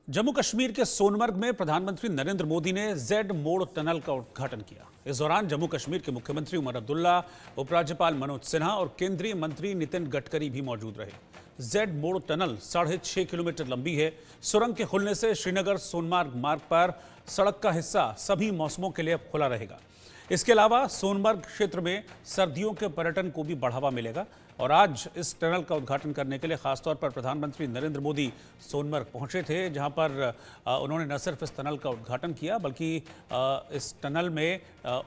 जम्मू कश्मीर के सोनमर्ग में प्रधानमंत्री नरेंद्र मोदी ने जेड मोड़ टनल का उद्घाटन किया। इस दौरान जम्मू कश्मीर के मुख्यमंत्री उमर अब्दुल्ला, उपराज्यपाल मनोज सिन्हा और केंद्रीय मंत्री नितिन गडकरी भी मौजूद रहे। जेड मोड़ टनल 6.5 किलोमीटर लंबी है। सुरंग के खुलने से श्रीनगर सोनमर्ग मार्ग पर सड़क का हिस्सा सभी मौसमों के लिए अब खुला रहेगा। इसके अलावा सोनमर्ग क्षेत्र में सर्दियों के पर्यटन को भी बढ़ावा मिलेगा। और आज इस टनल का उद्घाटन करने के लिए खासतौर पर प्रधानमंत्री नरेंद्र मोदी सोनमर्ग पहुंचे थे, जहां पर उन्होंने न सिर्फ इस टनल का उद्घाटन किया बल्कि इस टनल में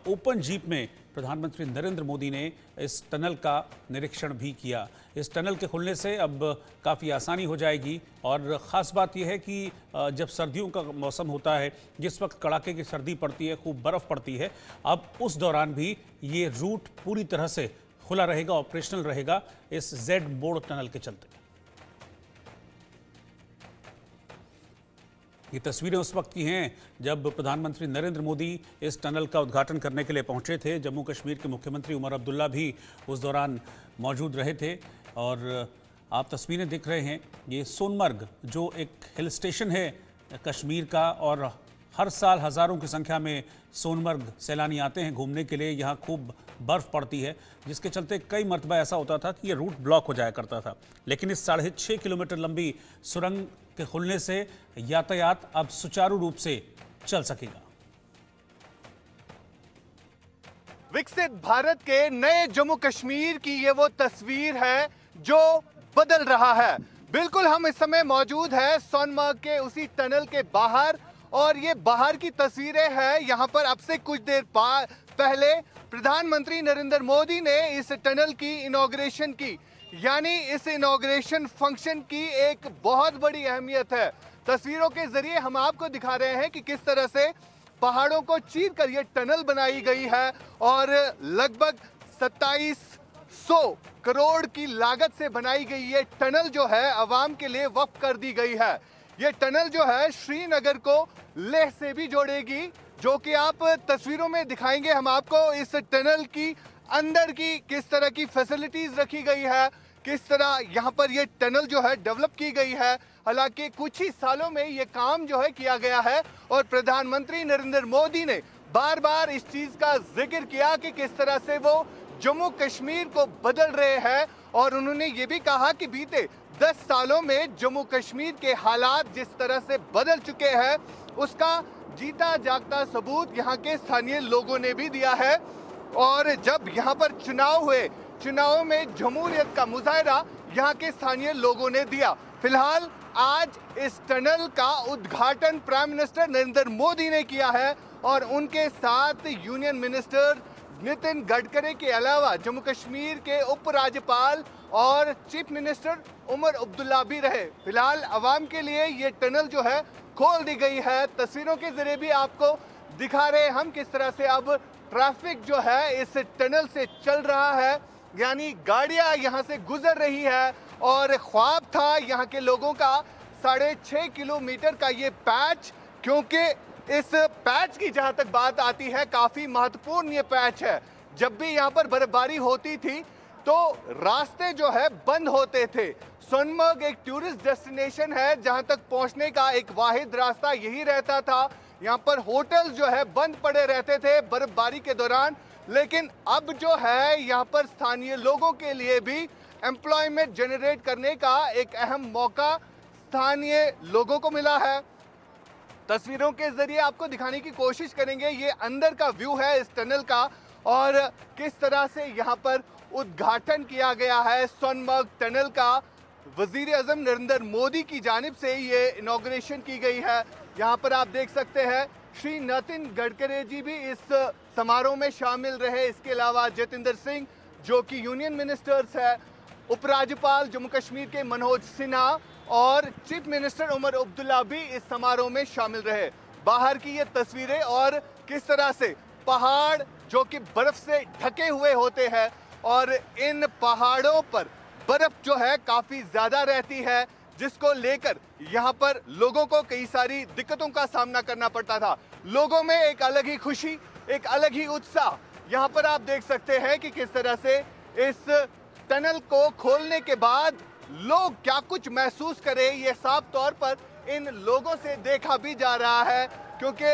ओपन जीप में प्रधानमंत्री नरेंद्र मोदी ने इस टनल का निरीक्षण भी किया। इस टनल के खुलने से अब काफ़ी आसानी हो जाएगी। और ख़ास बात यह है कि जब सर्दियों का मौसम होता है, जिस वक्त कड़ाके की सर्दी पड़ती है, खूब बर्फ़ पड़ती है, अब उस दौरान भी ये रूट पूरी तरह से खुला रहेगा, ऑपरेशनल रहेगा इस जेड मोड़ टनल के चलते। ये तस्वीरें उस वक्त की हैं जब प्रधानमंत्री नरेंद्र मोदी इस टनल का उद्घाटन करने के लिए पहुंचे थे। जम्मू कश्मीर के मुख्यमंत्री उमर अब्दुल्ला भी उस दौरान मौजूद रहे थे। और आप तस्वीरें देख रहे हैं, ये सोनमर्ग जो एक हिल स्टेशन है कश्मीर का, और हर साल हज़ारों की संख्या में सोनमर्ग सैलानी आते हैं घूमने के लिए। यहाँ खूब बर्फ़ पड़ती है, जिसके चलते कई मरतबा ऐसा होता था कि ये रूट ब्लॉक हो जाया करता था। लेकिन इस 6.5 किलोमीटर लंबी सुरंग के खुलने से यातायात अब सुचारू रूप से चल सकेगा। विकसित भारत के नए जम्मू कश्मीर की ये वो तस्वीर है जो बदल रहा है। बिल्कुल हम इस समय मौजूद है सोनमर्ग के उसी टनल के बाहर, और ये बाहर की तस्वीरें हैं। यहाँ पर अब से कुछ देर पहले प्रधानमंत्री नरेंद्र मोदी ने इस टनल की इनॉग्रेशन की, यानी इस इनॉग्रेशन फंक्शन की एक बहुत बड़ी अहमियत है। तस्वीरों के जरिए हम आपको दिखा रहे हैं कि किस तरह से पहाड़ों को चीर कर ये टनल बनाई गई है, और लगभग 2700 करोड़ की लागत से बनाई गई ये टनल जो है आवाम के लिए वक्फ कर दी गई है। ये टनल जो है श्रीनगर को लेह से भी जोड़ेगी, जो कि आप तस्वीरों में दिखाएंगे हम आपको। इस टनल की अंदर की किस तरह की फैसिलिटीज रखी गई है, किस तरह यहाँ पर ये टनल जो है डेवलप की गई है। हालांकि कुछ ही सालों में ये काम जो है किया गया है, और प्रधानमंत्री नरेंद्र मोदी ने बार बार इस चीज का जिक्र किया कि किस तरह से वो जम्मू कश्मीर को बदल रहे हैं। और उन्होंने ये भी कहा कि बीते 10 सालों में जम्मू कश्मीर के हालात जिस तरह से बदल चुके हैं, उसका जीता जागता सबूत यहाँ के स्थानीय लोगों ने भी दिया है। और जब यहाँ पर चुनाव हुए, चुनावों में जमहूरियत का मुजाहरा यहाँ के स्थानीय लोगों ने दिया। फिलहाल आज इस टनल का उद्घाटन प्राइम मिनिस्टर नरेंद्र मोदी ने किया है, और उनके साथ यूनियन मिनिस्टर नितिन गडकरी के अलावा जम्मू कश्मीर के उपराज्यपाल और चीफ मिनिस्टर उमर अब्दुल्ला भी रहे। फिलहाल आवाम के लिए ये टनल जो है खोल दी गई है। तस्वीरों के जरिए भी आपको दिखा रहे हम किस तरह से अब ट्रैफिक जो है इस टनल से चल रहा है, यानी गाड़ियां यहां से गुजर रही है। और ख्वाब था यहाँ के लोगों का 6.5 किलोमीटर का ये पैच, क्योंकि इस पैच की जहां तक बात आती है काफी महत्वपूर्ण ये पैच है। जब भी यहाँ पर बर्फबारी होती थी तो रास्ते जो है बंद होते थे। सोनमर्ग एक टूरिस्ट डेस्टिनेशन है, जहां तक पहुंचने का एक वाहिद रास्ता यही रहता था। यहाँ पर होटल जो है बंद पड़े रहते थे बर्फबारी के दौरान। लेकिन अब जो है यहाँ पर स्थानीय लोगों के लिए भी एम्प्लॉयमेंट जनरेट करने का एक अहम मौका स्थानीय लोगों को मिला है। तस्वीरों के जरिए आपको दिखाने की कोशिश करेंगे। ये अंदर का व्यू है इस टनल का, और किस तरह से यहाँ पर उद्घाटन किया गया है सोनमर्ग टनल का। वजीर आजम नरेंद्र मोदी की जानिब से ये इनॉग्रेशन की गई है। यहाँ पर आप देख सकते हैं श्री नितिन गडकरी जी भी इस समारोह में शामिल रहे। इसके अलावा जितेंद्र सिंह जो कि यूनियन मिनिस्टर्स है, उपराज्यपाल जम्मू कश्मीर के मनोज सिन्हा और चीफ मिनिस्टर उमर अब्दुल्ला भी इस समारोह में शामिल रहे। बाहर की ये तस्वीरें, और किस तरह से पहाड़ जो कि बर्फ से ढके हुए होते हैं, और इन पहाड़ों पर बर्फ जो है काफी ज्यादा रहती है, जिसको लेकर यहाँ पर लोगों को कई सारी दिक्कतों का सामना करना पड़ता था। लोगों में एक अलग ही खुशी, एक अलग ही उत्साह यहाँ पर आप देख सकते हैं कि किस तरह से इस टनल को खोलने के बाद लोग क्या कुछ महसूस करें, ये साफ तौर पर इन लोगों से देखा भी जा रहा है, क्योंकि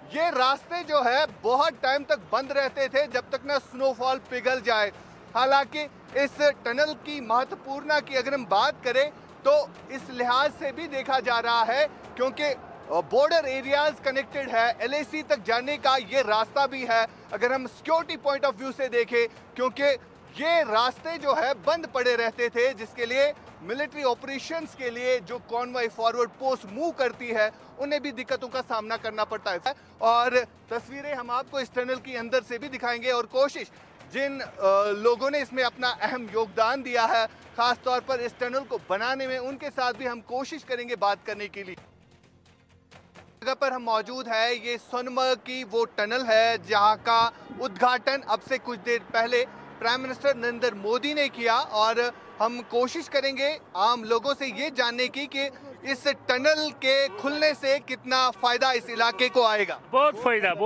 ये रास्ते जो है बहुत टाइम तक बंद रहते थे जब तक ना स्नोफॉल पिघल जाए। हालांकि इस टनल की महत्वपूर्णता की अगर हम बात करें तो इस लिहाज से भी देखा जा रहा है क्योंकि बॉर्डर एरियाज कनेक्टेड है, एलएसी तक जाने का ये रास्ता भी है अगर हम सिक्योरिटी पॉइंट ऑफ व्यू से देखें, क्योंकि ये रास्ते जो है बंद पड़े रहते थे जिसके लिए मिलिट्री ऑपरेशंस के लिए जो कॉन्वॉय फॉरवर्ड पोस्ट मूव करती है उन्हें भी दिक्कतों का सामना करना पड़ता है। और तस्वीरें हम आपको इस टनल की अंदर से भी दिखाएंगे और कोशिश जिन लोगों ने इसमें अपना अहम योगदान दिया है खास तौर पर इस टनल को बनाने में, उनके साथ भी हम कोशिश करेंगे बात करने के लिए। जगह पर हम मौजूद है, ये सोनमर्ग की वो टनल है जहां का उद्घाटन अब से कुछ देर पहले प्राइम मिनिस्टर नरेंद्र मोदी ने किया और हम कोशिश करेंगे आम लोगों से ये जानने की कि इस टनल के खुलने से कितना फायदा इस इलाके को आएगा। बहुत फायदा आएगा,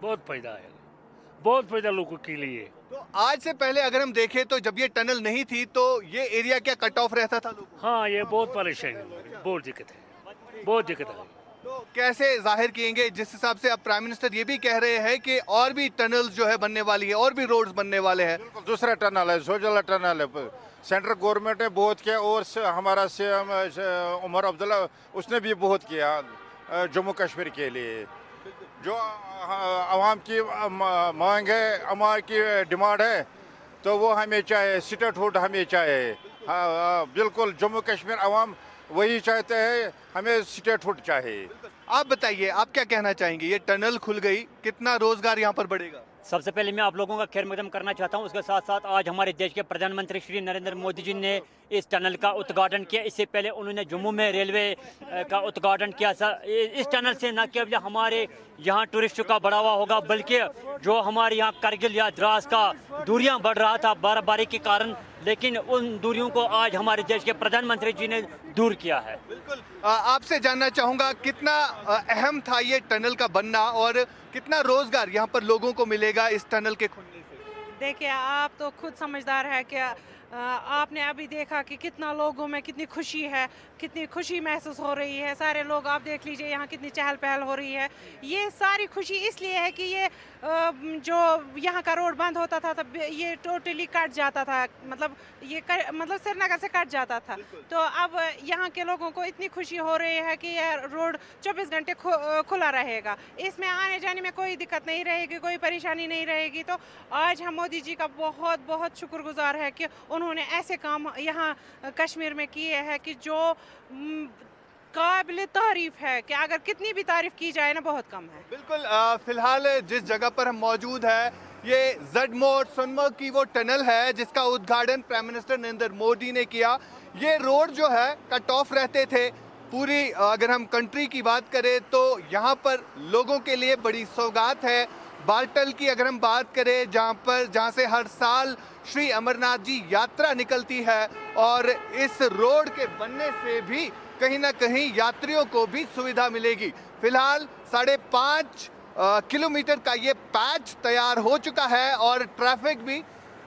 बहुत फायदा लोगों के लिए। तो आज से पहले अगर हम देखें तो जब ये टनल नहीं थी तो ये एरिया क्या कट ऑफ रहता था लोगों को? हाँ, ये बहुत परेशानी, बहुत दिक्कत है। तो कैसे जाहिर किएंगे जिस हिसाब से अब प्राइम मिनिस्टर ये भी कह रहे हैं कि और भी टनल्स जो है बनने वाली है, और भी रोड्स बनने वाले हैं? दूसरा टनल है, जोजला टनल है, सेंट्रल गवर्नमेंट ने बहुत किया और हमारा सीएम उमर अब्दुल्ला उसने भी बहुत किया जम्मू कश्मीर के लिए। जो आवाम की मांग है, आवाम की डिमांड है तो वो हमें चाहिए, स्टेटहुड हमें चाहिए। हाँ, बिल्कुल जम्मू कश्मीर आवाम वही चाहते हैं, हमें स्टेटहुड चाहिए। आप बताइए, आप क्या कहना चाहेंगे? ये टनल खुल गई, कितना रोजगार यहाँ पर बढ़ेगा? सबसे पहले मैं आप लोगों का खैर मकदम करना चाहता हूं। उसके साथ साथ आज हमारे देश के प्रधानमंत्री श्री नरेंद्र मोदी जी ने इस टनल का उद्घाटन किया। इससे पहले उन्होंने जम्मू में रेलवे का उद्घाटन किया। इस टनल से न केवल हमारे यहाँ टूरिस्ट का बढ़ावा होगा बल्कि जो हमारे यहाँ करगिल या द्रास का दूरियाँ बढ़ रहा था बर्फबारी के कारण, लेकिन उन दूरियों को आज हमारे देश के प्रधानमंत्री जी ने दूर किया है। बिल्कुल, आपसे जानना चाहूँगा कितना अहम था ये टनल का बनना और कितना रोजगार यहाँ पर लोगों को मिलेगा इस टनल के खुलने से? देखिए, आप तो खुद समझदार है कि आपने अभी देखा कि कितना लोगों में कितनी खुशी है, कितनी खुशी महसूस हो रही है। सारे लोग आप देख लीजिए यहाँ कितनी चहल पहल हो रही है। ये सारी खुशी इसलिए है कि ये जो यहाँ का रोड बंद होता था तब ये टोटली कट जाता था, मतलब श्रीनगर से कट जाता था। तो अब यहाँ के लोगों को इतनी खुशी हो रही है कि ये रोड 24 घंटे खुला रहेगा, इसमें आने जाने में कोई दिक्कत नहीं रहेगी, कोई परेशानी नहीं रहेगी। तो आज हम मोदी जी का बहुत बहुत शुक्रगुजार है कि उन्होंने ऐसे काम यहाँ कश्मीर में किए हैं कि जो काबिल तारीफ है, कि अगर कितनी भी तारीफ की जाए ना बहुत कम है। बिल्कुल, फिलहाल जिस जगह पर हम मौजूद है ये जेड मोड़ सोनमर्ग की वो टनल है जिसका उद्घाटन प्राइम मिनिस्टर नरेंद्र मोदी ने किया। ये रोड जो है कट ऑफ रहते थे पूरी, अगर हम कंट्री की बात करें तो यहाँ पर लोगों के लिए बड़ी सौगात है। बालटल की अगर हम बात करें जहाँ से हर साल श्री अमरनाथ जी यात्रा निकलती है और इस रोड के बनने से भी कहीं ना कहीं यात्रियों को भी सुविधा मिलेगी। फिलहाल 5.5 किलोमीटर का ये पैच तैयार हो चुका है और ट्रैफिक भी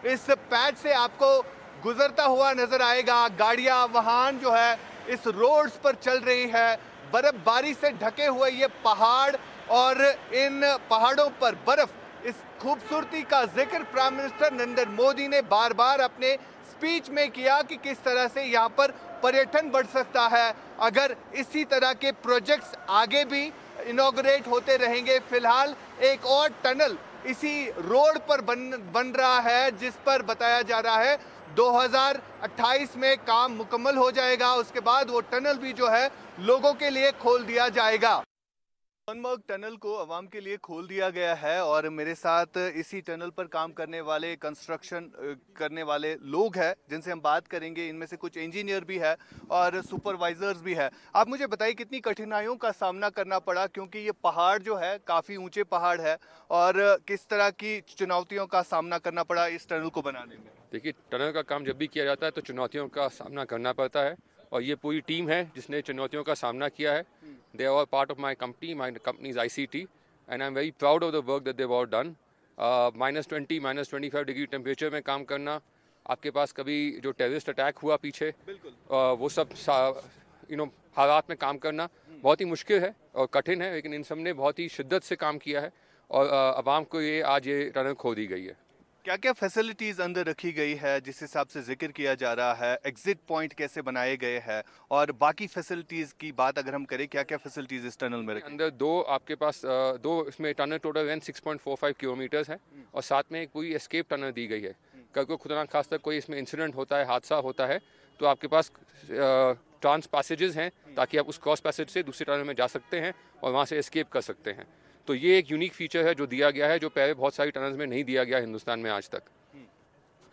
इस पैच से आपको गुजरता हुआ नजर आएगा। गाड़ियां, वाहन जो है इस रोड्स पर चल रही है। बर्फबारी से ढके हुए ये पहाड़ और इन पहाड़ों पर बर्फ, इस खूबसूरती का जिक्र प्राइम मिनिस्टर नरेंद्र मोदी ने बार बार अपने स्पीच में किया कि किस तरह से यहाँ पर पर्यटन बढ़ सकता है अगर इसी तरह के प्रोजेक्ट्स आगे भी इनॉग्रेट होते रहेंगे। फिलहाल एक और टनल इसी रोड पर बन रहा है जिस पर बताया जा रहा है 2028 में काम मुकम्मल हो जाएगा। उसके बाद वो टनल भी जो है लोगों के लिए खोल दिया जाएगा। सोनमर्ग टनल को आवाम के लिए खोल दिया गया है और मेरे साथ इसी टनल पर काम करने वाले, कंस्ट्रक्शन करने वाले लोग हैं जिनसे हम बात करेंगे। इनमें से कुछ इंजीनियर भी है और सुपरवाइजर्स भी है। आप मुझे बताइए कितनी कठिनाइयों का सामना करना पड़ा, क्योंकि ये पहाड़ जो है काफ़ी ऊंचे पहाड़ है, और किस तरह की चुनौतियों का सामना करना पड़ा इस टनल को बनाने में? देखिए, टनल का काम जब भी किया जाता है तो चुनौतियों का सामना करना पड़ता है और ये पूरी टीम है जिसने चुनौतियों का सामना किया है। They are all part of my company is ICT and I'm very proud of the work that they've all done. -20, -25 degree temperature में काम करना, आपके पास कभी जो टेररिस्ट अटैक हुआ पीछे वो सब हालात में काम करना बहुत ही मुश्किल है और कठिन है, लेकिन इन सब ने बहुत ही शिद्दत से काम किया है और आवाम को आज ये टनल खोल दी गई है। क्या क्या फैसिलिटीज अंदर रखी गई है जिस हिसाब से जिक्र किया जा रहा है, एग्जिट पॉइंट कैसे बनाए गए हैं, और बाकी फैसिलिटीज की बात अगर हम करें, क्या क्या फैसिलिटीज इस टनल में रखी? अंदर दो आपके पास दो इसमें टनल टोटल लेंथ 6.45 किलोमीटर्स है और साथ में एक पूरी एस्केप टनल दी गई है। कल को खुदा ना खास्ता कोई इसमें इंसिडेंट होता है, हादसा होता है, तो आपके पास ट्रांस पैसेजेस हैं ताकि आप उस क्रॉस पैसेज से दूसरे टनल में जा सकते हैं और वहाँ से एस्केप कर सकते हैं। तो ये एक यूनिक फीचर है जो दिया गया है, जो पहले बहुत सारी टनल्स में नहीं दिया गया हिंदुस्तान में आज तक।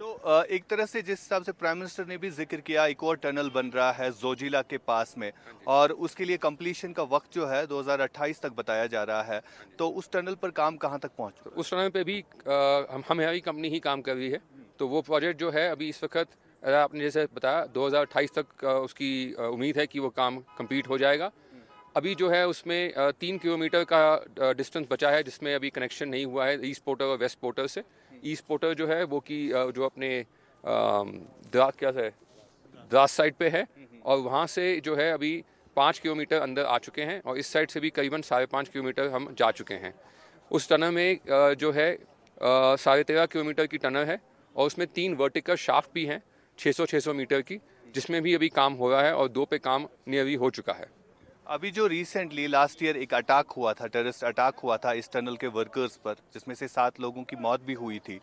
तो एक तरह से जिस हिसाब से प्राइम मिनिस्टर ने भी जिक्र किया, एक और टनल बन रहा है जोजिला के पास में, और उसके लिए कंप्लीशन का वक्त जो है 2028 तक बताया जा रहा है, तो उस टनल पर काम कहाँ तक पहुँच चुका है? उस टनल पे भी हमारी कंपनी ही काम कर रही है। तो वो प्रोजेक्ट जो है अभी इस वक्त आपने जैसे बताया 2028 तक उसकी उम्मीद है कि वो काम कंप्लीट हो जाएगा। अभी जो है उसमें 3 किलोमीटर का डिस्टेंस बचा है जिसमें अभी कनेक्शन नहीं हुआ है ईस्ट पोर्टर और वेस्ट पोर्टर से। ईस्ट पोर्टर जो है वो की जो अपने द्रास साइड पे है और वहाँ से जो है अभी 5 किलोमीटर अंदर आ चुके हैं और इस साइड से भी करीबन 5.5 किलोमीटर हम जा चुके हैं। उस टनल में जो है 13.5 किलोमीटर की टनल है और उसमें 3 वर्टिकल शाफ्ट भी हैं 600 मीटर की, जिसमें भी अभी काम हो रहा है और 2 पे काम नियरली हो चुका है। अभी जो रिसेंटली लास्ट ईयर एक अटैक हुआ था, टेररिस्ट अटैक हुआ था इस टनल के वर्कर्स पर, जिसमें से 7 लोगों की मौत भी हुई थी,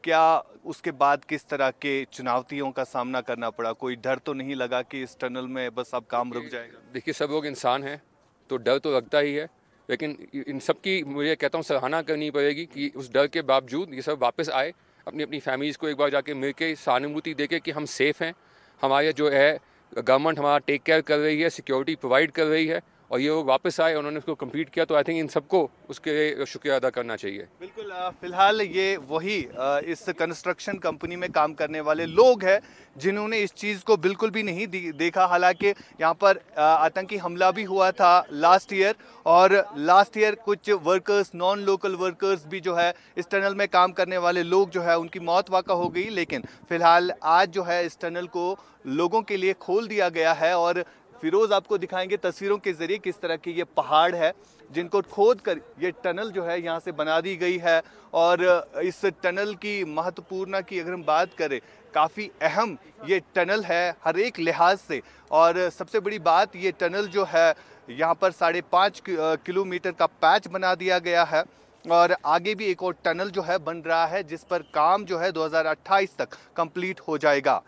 क्या उसके बाद किस तरह के चुनौतियों का सामना करना पड़ा? कोई डर तो नहीं लगा कि इस टनल में बस अब काम रुक जाएगा? देखिए, सब लोग इंसान हैं तो डर तो लगता ही है, लेकिन इन सब की मुझे कहता हूँ सराहना करनी पड़ेगी कि उस डर के बावजूद ये सब वापस आए, अपनी अपनी फैमिलीज़ को एक बार जाके मिल के सहानुभूति दे के कि हम सेफ़ हैं, हमारे जो है गवर्नमेंट हमारा टेक केयर कर रही है, सिक्योरिटी प्रोवाइड कर रही है, और ये लोग वापस आए, उन्होंने उसको कंप्लीट किया। तो आई थिंक इन सबको उसके लिए शुक्रिया अदा करना चाहिए। बिल्कुल। फिलहाल ये वही इस कंस्ट्रक्शन कंपनी में काम करने वाले लोग हैं जिन्होंने इस चीज़ को बिल्कुल भी नहीं देखा। हालांकि यहाँ पर आतंकी हमला भी हुआ था लास्ट ईयर, और लास्ट ईयर कुछ वर्कर्स, नॉन लोकल वर्कर्स भी जो है इस टनल में काम करने वाले लोग जो है उनकी मौत वाक़ा हो गई। लेकिन फिलहाल आज जो है इस टनल को लोगों के लिए खोल दिया गया है, और फिरोज आपको दिखाएंगे तस्वीरों के जरिए किस तरह के ये पहाड़ है जिनको खोद कर ये टनल जो है यहाँ से बना दी गई है। और इस टनल की महत्वपूर्ण की अगर हम बात करें, काफ़ी अहम ये टनल है हर एक लिहाज से। और सबसे बड़ी बात, ये टनल जो है यहाँ पर 5.5 किलोमीटर का पैच बना दिया गया है, और आगे भी एक और टनल जो है बन रहा है जिस पर काम जो है 2028 तक कंप्लीट हो जाएगा।